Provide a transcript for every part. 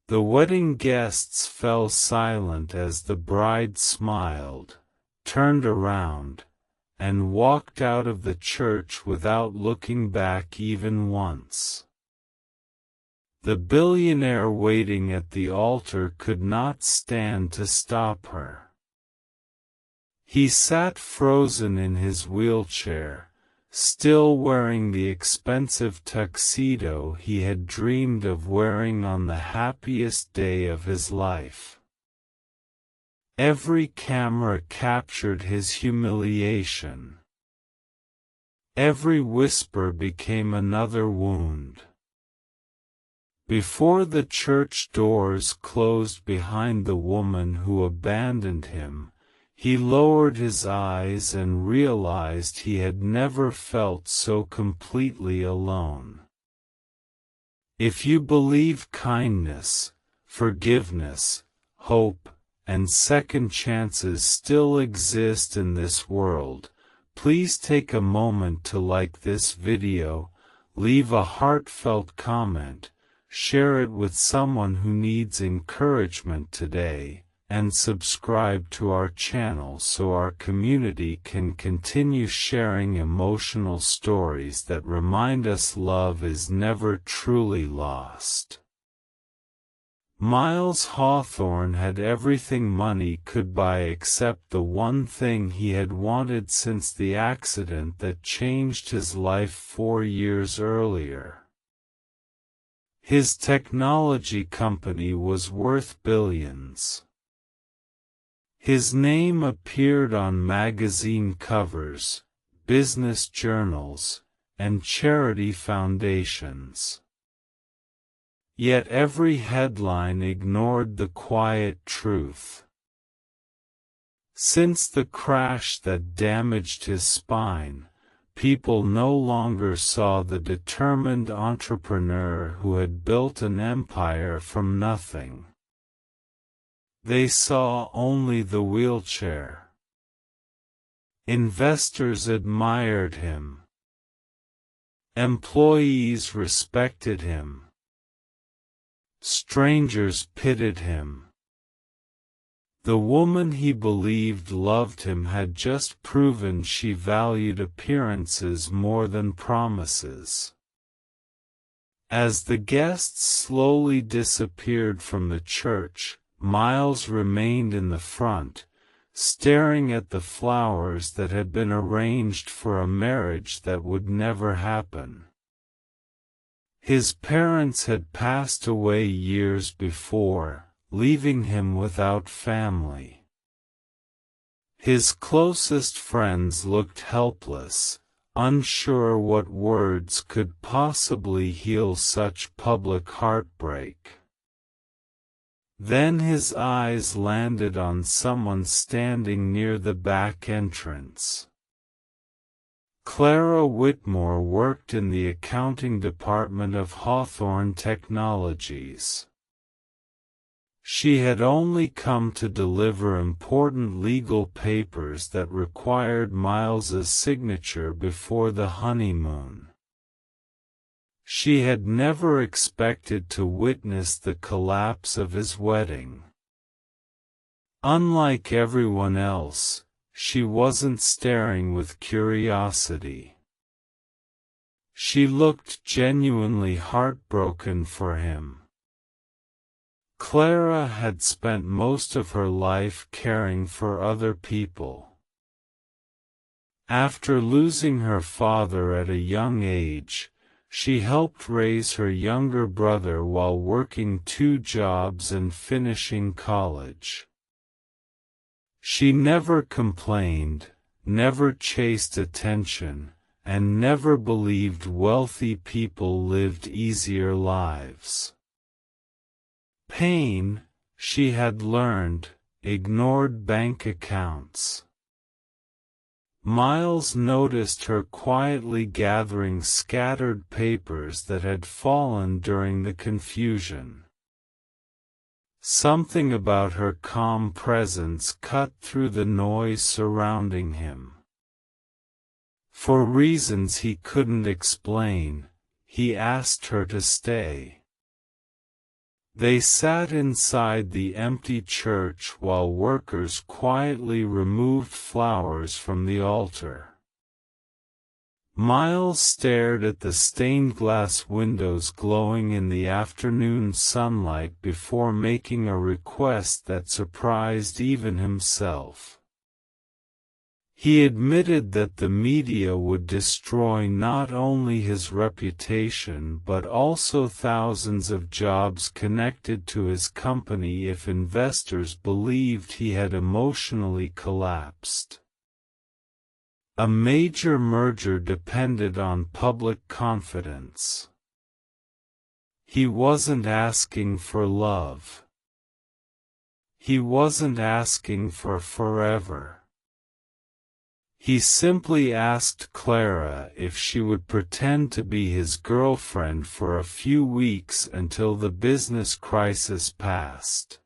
The wedding guests fell silent as the bride smiled, turned around, and walked out of the church without looking back even once. The billionaire waiting at the altar could not stand to stop her. He sat frozen in his wheelchair, still wearing the expensive tuxedo he had dreamed of wearing on the happiest day of his life. Every camera captured his humiliation. Every whisper became another wound. Before the church doors closed behind the woman who abandoned him, he lowered his eyes and realized he had never felt so completely alone. If you believe kindness, forgiveness, hope, and second chances still exist in this world, please take a moment to like this video, leave a heartfelt comment, share it with someone who needs encouragement today, and subscribe to our channel so our community can continue sharing emotional stories that remind us love is never truly lost. Miles Hawthorne had everything money could buy except the one thing he had wanted since the accident that changed his life 4 years earlier. His technology company was worth billions. His name appeared on magazine covers, business journals, and charity foundations. Yet every headline ignored the quiet truth. Since the crash that damaged his spine, people no longer saw the determined entrepreneur who had built an empire from nothing. They saw only the wheelchair. Investors admired him. Employees respected him. Strangers pitied him. The woman he believed loved him had just proven she valued appearances more than promises. As the guests slowly disappeared from the church, Miles remained in the front, staring at the flowers that had been arranged for a marriage that would never happen. His parents had passed away years before, leaving him without family. His closest friends looked helpless, unsure what words could possibly heal such public heartbreak. Then his eyes landed on someone standing near the back entrance. Clara Whitmore worked in the accounting department of Hawthorne Technologies. She had only come to deliver important legal papers that required Miles's signature before the honeymoon. She had never expected to witness the collapse of his wedding. Unlike everyone else, she wasn't staring with curiosity. She looked genuinely heartbroken for him. Clara had spent most of her life caring for other people. After losing her father at a young age, she helped raise her younger brother while working 2 jobs and finishing college. She never complained, never chased attention, and never believed wealthy people lived easier lives. Pain, she had learned, ignored bank accounts. Miles noticed her quietly gathering scattered papers that had fallen during the confusion. Something about her calm presence cut through the noise surrounding him. For reasons he couldn't explain, he asked her to stay. They sat inside the empty church while workers quietly removed flowers from the altar. Miles stared at the stained-glass windows glowing in the afternoon sunlight before making a request that surprised even himself. He admitted that the media would destroy not only his reputation but also thousands of jobs connected to his company if investors believed he had emotionally collapsed. A major merger depended on public confidence. He wasn't asking for love. He wasn't asking for forever. He simply asked Clara if she would pretend to be his girlfriend for a few weeks until the business crisis passed.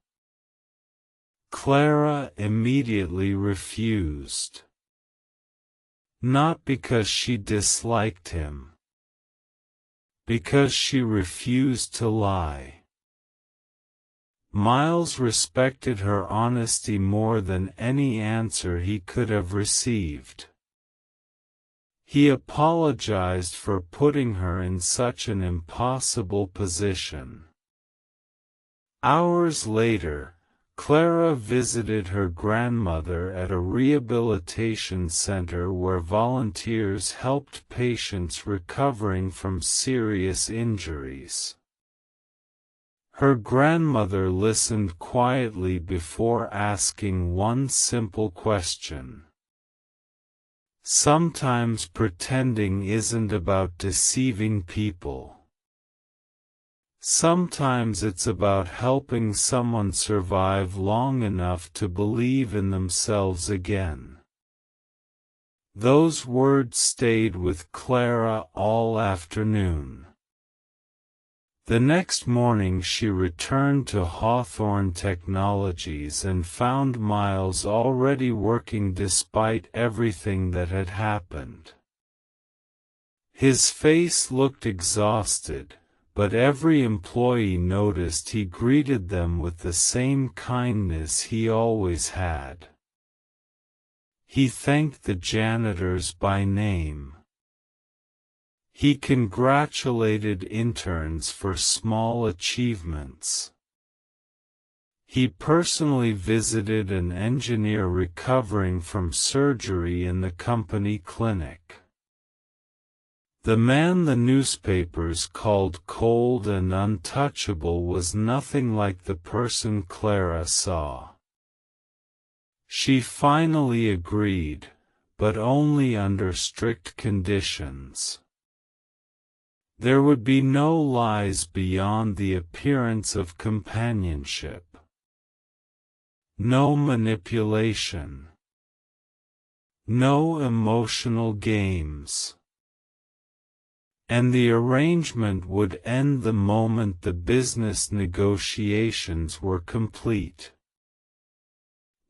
Clara immediately refused. Not because she disliked him. Because she refused to lie. Miles respected her honesty more than any answer he could have received. He apologized for putting her in such an impossible position. Hours later, Clara visited her grandmother at a rehabilitation center where volunteers helped patients recovering from serious injuries. Her grandmother listened quietly before asking one simple question. Sometimes pretending isn't about deceiving people. Sometimes it's about helping someone survive long enough to believe in themselves again. Those words stayed with Clara all afternoon. The next morning she returned to Hawthorne Technologies and found Miles already working despite everything that had happened. His face looked exhausted, but every employee noticed he greeted them with the same kindness he always had. He thanked the janitors by name. He congratulated interns for small achievements. He personally visited an engineer recovering from surgery in the company clinic. The man the newspapers called cold and untouchable was nothing like the person Clara saw. She finally agreed, but only under strict conditions. There would be no lies beyond the appearance of companionship. No manipulation. No emotional games. And the arrangement would end the moment the business negotiations were complete.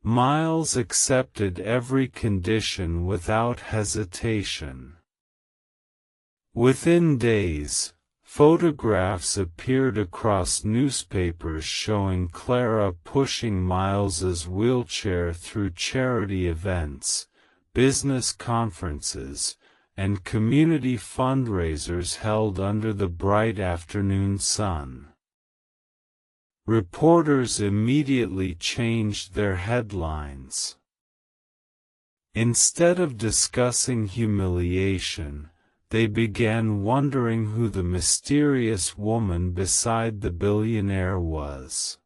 Miles accepted every condition without hesitation. Within days, photographs appeared across newspapers showing Clara pushing Miles's wheelchair through charity events, business conferences, and community fundraisers held under the bright afternoon sun. Reporters immediately changed their headlines. Instead of discussing humiliation, they began wondering who the mysterious woman beside the billionaire was.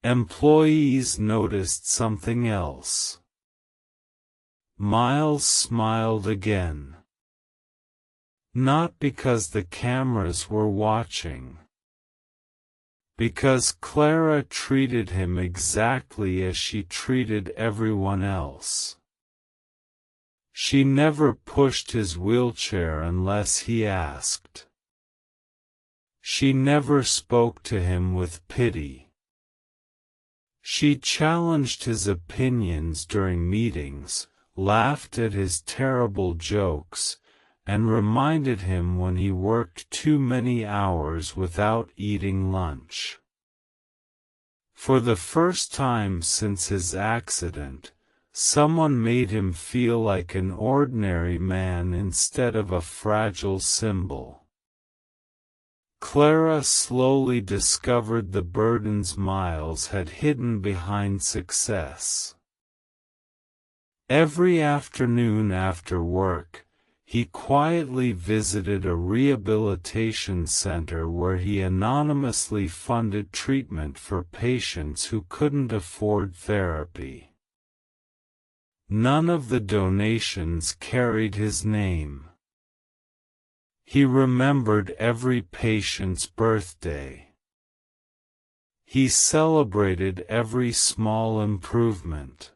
Employees noticed something else. Miles smiled again. Not because the cameras were watching. Because Clara treated him exactly as she treated everyone else. She never pushed his wheelchair unless he asked. She never spoke to him with pity. She challenged his opinions during meetings, laughed at his terrible jokes, and reminded him when he worked too many hours without eating lunch. For the first time since his accident, someone made him feel like an ordinary man instead of a fragile symbol. Clara slowly discovered the burdens Miles had hidden behind success. Every afternoon after work, he quietly visited a rehabilitation center where he anonymously funded treatment for patients who couldn't afford therapy. None of the donations carried his name. He remembered every patient's birthday. He celebrated every small improvement.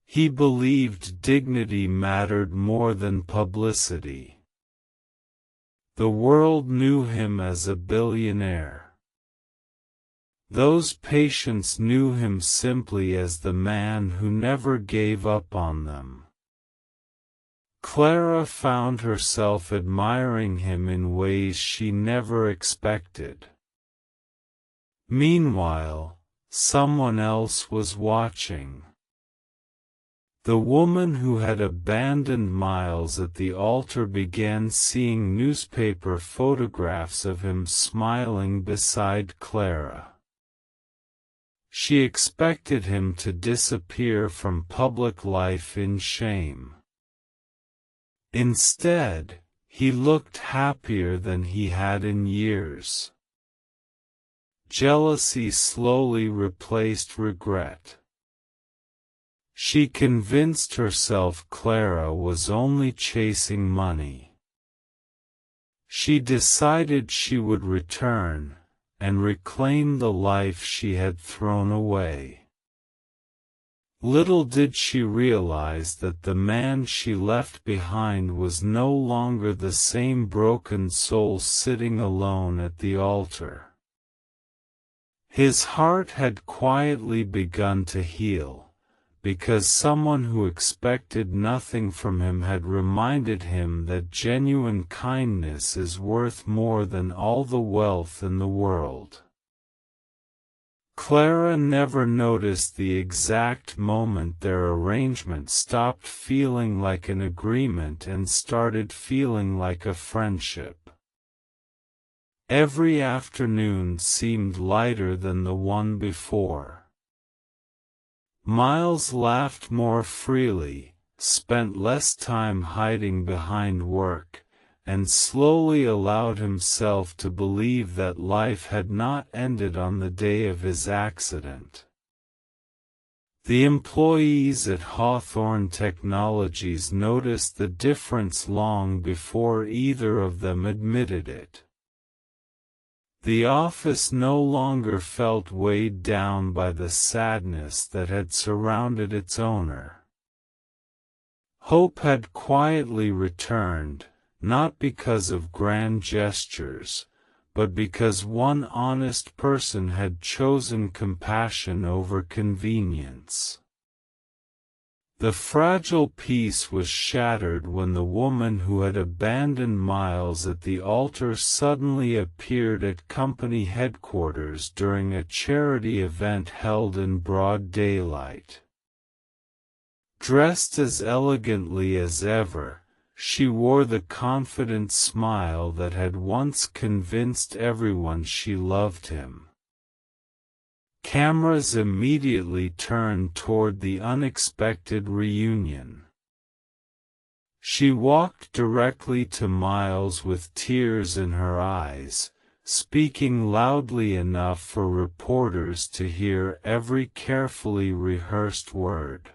He believed dignity mattered more than publicity. The world knew him as a billionaire. Those patients knew him simply as the man who never gave up on them. Clara found herself admiring him in ways she never expected. Meanwhile, someone else was watching. The woman who had abandoned Miles at the altar began seeing newspaper photographs of him smiling beside Clara. She expected him to disappear from public life in shame. Instead, he looked happier than he had in years. Jealousy slowly replaced regret. She convinced herself Clara was only chasing money. She decided she would return, and reclaim the life she had thrown away. Little did she realize that the man she left behind was no longer the same broken soul sitting alone at the altar. His heart had quietly begun to heal, because someone who expected nothing from him had reminded him that genuine kindness is worth more than all the wealth in the world. Clara never noticed the exact moment their arrangement stopped feeling like an agreement and started feeling like a friendship. Every afternoon seemed lighter than the one before. Miles laughed more freely, spent less time hiding behind work, and slowly allowed himself to believe that life had not ended on the day of his accident. The employees at Hawthorne Technologies noticed the difference long before either of them admitted it. The office no longer felt weighed down by the sadness that had surrounded its owner. Hope had quietly returned, not because of grand gestures, but because one honest person had chosen compassion over convenience. The fragile peace was shattered when the woman who had abandoned Miles at the altar suddenly appeared at company headquarters during a charity event held in broad daylight. Dressed as elegantly as ever, she wore the confident smile that had once convinced everyone she loved him. Cameras immediately turned toward the unexpected reunion. She walked directly to Miles with tears in her eyes, speaking loudly enough for reporters to hear every carefully rehearsed word.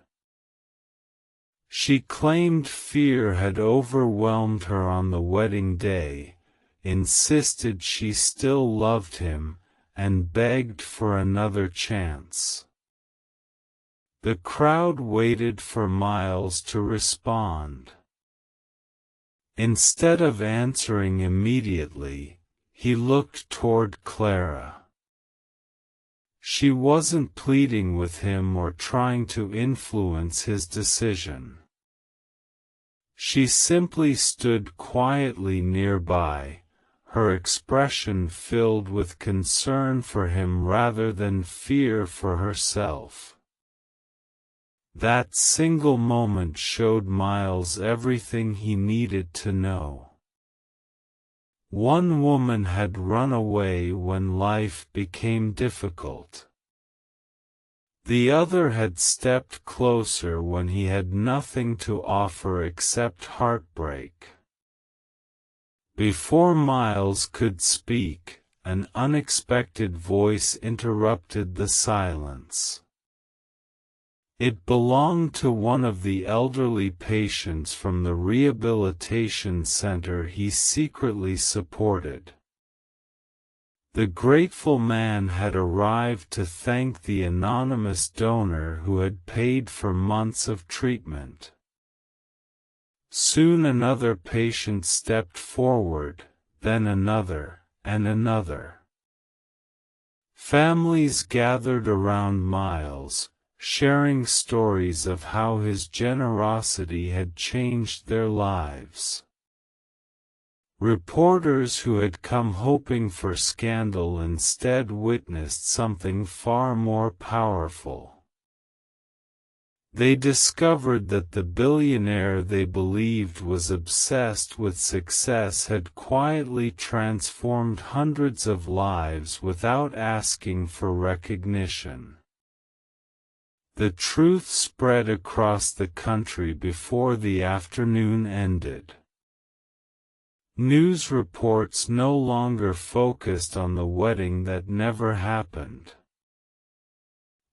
She claimed fear had overwhelmed her on the wedding day, insisted she still loved him, and begged for another chance. The crowd waited for Miles to respond. Instead of answering immediately, he looked toward Clara. She wasn't pleading with him or trying to influence his decision. She simply stood quietly nearby, her expression filled with concern for him rather than fear for herself. That single moment showed Miles everything he needed to know. One woman had run away when life became difficult. The other had stepped closer when he had nothing to offer except heartbreak. Before Miles could speak, an unexpected voice interrupted the silence. It belonged to one of the elderly patients from the rehabilitation center he secretly supported. The grateful man had arrived to thank the anonymous donor who had paid for months of treatment. Soon another patient stepped forward, then another, and another. Families gathered around Miles, sharing stories of how his generosity had changed their lives. Reporters who had come hoping for scandal instead witnessed something far more powerful. They discovered that the billionaire they believed was obsessed with success had quietly transformed hundreds of lives without asking for recognition. The truth spread across the country before the afternoon ended. News reports no longer focused on the wedding that never happened.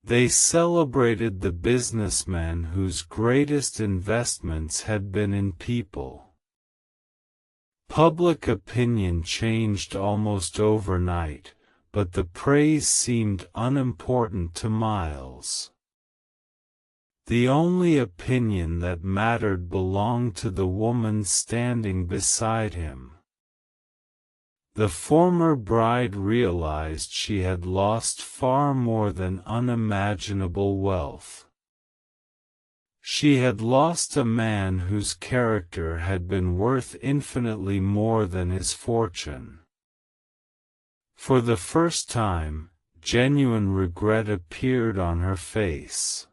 They celebrated the businessman whose greatest investments had been in people. Public opinion changed almost overnight, but the praise seemed unimportant to Miles. The only opinion that mattered belonged to the woman standing beside him. The former bride realized she had lost far more than unimaginable wealth. She had lost a man whose character had been worth infinitely more than his fortune. For the first time, genuine regret appeared on her face.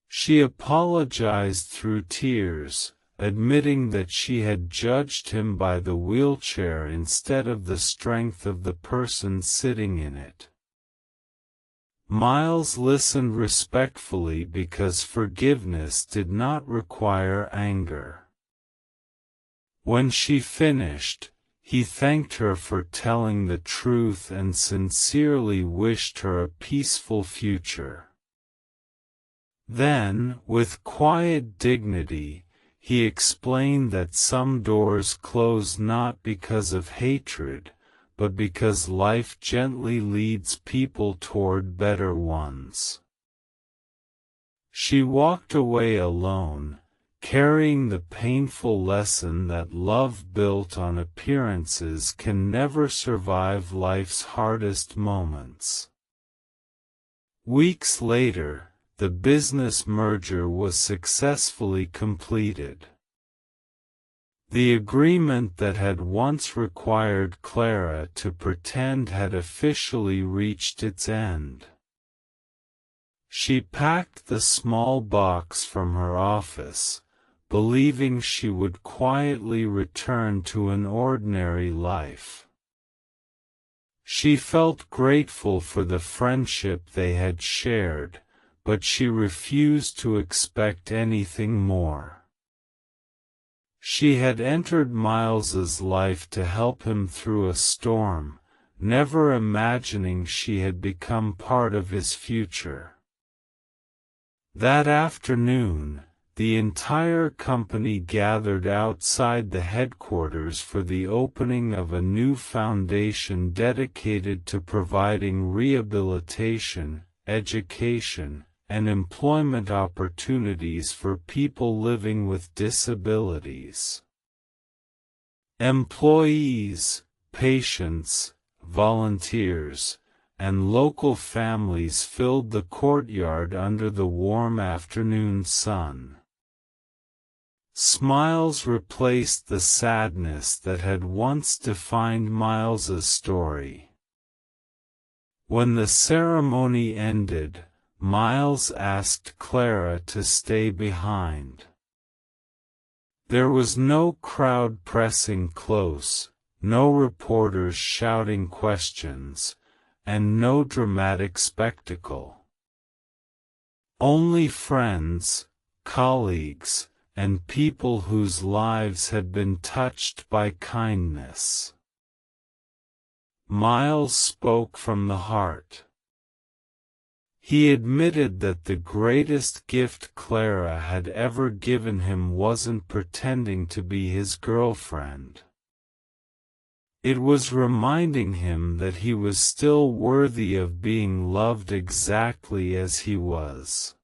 She apologized through tears, admitting that she had judged him by the wheelchair instead of the strength of the person sitting in it. Miles listened respectfully because forgiveness did not require anger. When she finished, he thanked her for telling the truth and sincerely wished her a peaceful future. Then, with quiet dignity, he explained that some doors close not because of hatred, but because life gently leads people toward better ones. She walked away alone, carrying the painful lesson that love built on appearances can never survive life's hardest moments. Weeks later, the business merger was successfully completed. The agreement that had once required Clara to pretend had officially reached its end. She packed the small box from her office, believing she would quietly return to an ordinary life. She felt grateful for the friendship they had shared, but she refused to expect anything more. She had entered Miles's life to help him through a storm, never imagining she had become part of his future. That afternoon, the entire company gathered outside the headquarters for the opening of a new foundation dedicated to providing rehabilitation, education, and employment opportunities for people living with disabilities. Employees, patients, volunteers, and local families filled the courtyard under the warm afternoon sun. Smiles replaced the sadness that had once defined Miles's story. When the ceremony ended, Miles asked Clara to stay behind. There was no crowd pressing close, no reporters shouting questions, and no dramatic spectacle. Only friends, colleagues, and people whose lives had been touched by kindness. Miles spoke from the heart. He admitted that the greatest gift Clara had ever given him wasn't pretending to be his girlfriend. It was reminding him that he was still worthy of being loved exactly as he was.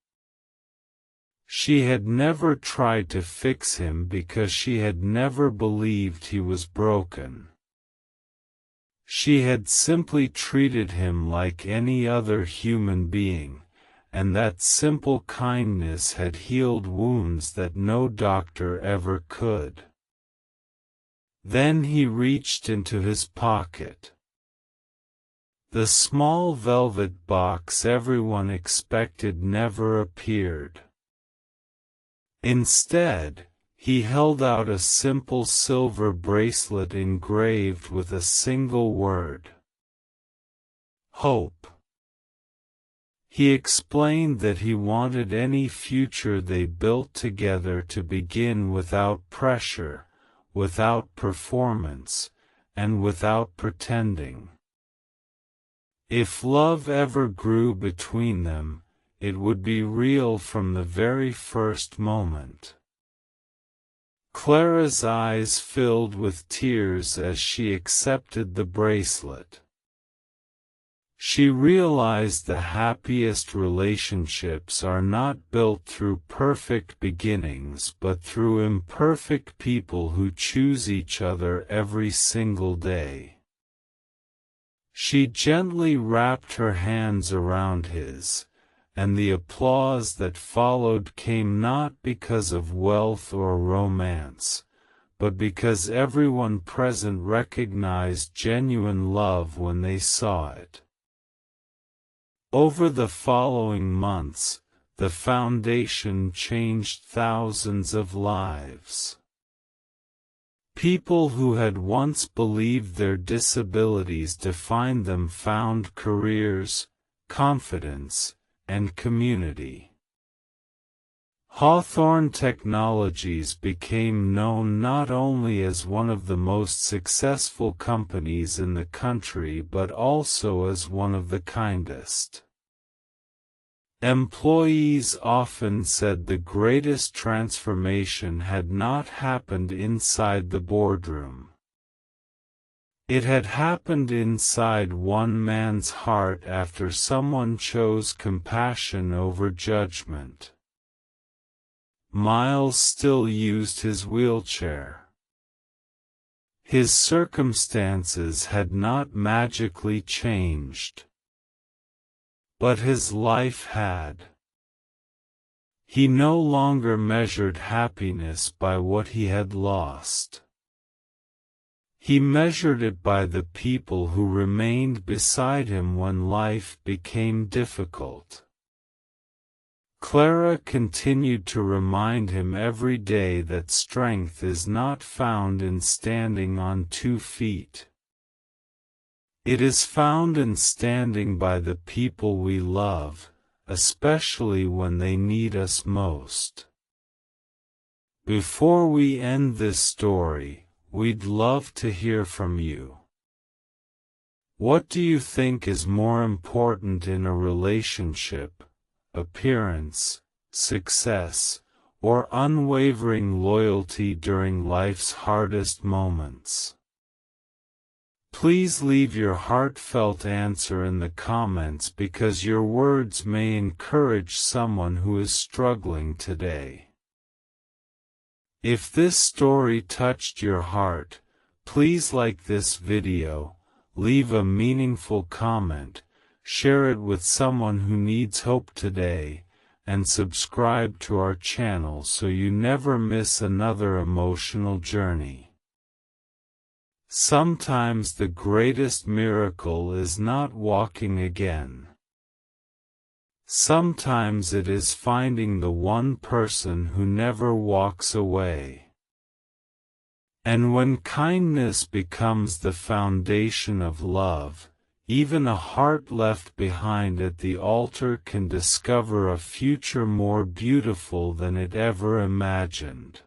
She had never tried to fix him because she had never believed he was broken. She had simply treated him like any other human being, and that simple kindness had healed wounds that no doctor ever could. Then he reached into his pocket. The small velvet box everyone expected never appeared. Instead, he held out a simple silver bracelet engraved with a single word: hope. He explained that he wanted any future they built together to begin without pressure, without performance, and without pretending. If love ever grew between them, it would be real from the very first moment. Clara's eyes filled with tears as she accepted the bracelet. She realized the happiest relationships are not built through perfect beginnings but through imperfect people who choose each other every single day. She gently wrapped her hands around his, and the applause that followed came not because of wealth or romance, but because everyone present recognized genuine love when they saw it. Over the following months, the foundation changed thousands of lives. People who had once believed their disabilities defined them found careers, confidence, and community. Hawthorne Technologies became known not only as one of the most successful companies in the country but also as one of the kindest. Employees often said the greatest transformation had not happened inside the boardroom. It had happened inside one man's heart after someone chose compassion over judgment. Miles still used his wheelchair. His circumstances had not magically changed. But his life had. He no longer measured happiness by what he had lost. He measured it by the people who remained beside him when life became difficult. Clara continued to remind him every day that strength is not found in standing on 2 feet. It is found in standing by the people we love, especially when they need us most. Before we end this story, we'd love to hear from you. What do you think is more important in a relationship? Appearance, success, or unwavering loyalty during life's hardest moments? Please leave your heartfelt answer in the comments because your words may encourage someone who is struggling today. If this story touched your heart, please like this video, leave a meaningful comment, share it with someone who needs hope today, and subscribe to our channel so you never miss another emotional journey. Sometimes the greatest miracle is not walking again. Sometimes it is finding the one person who never walks away. And when kindness becomes the foundation of love, even a heart left behind at the altar can discover a future more beautiful than it ever imagined.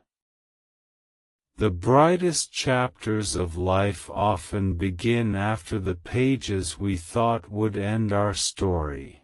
The brightest chapters of life often begin after the pages we thought would end our story.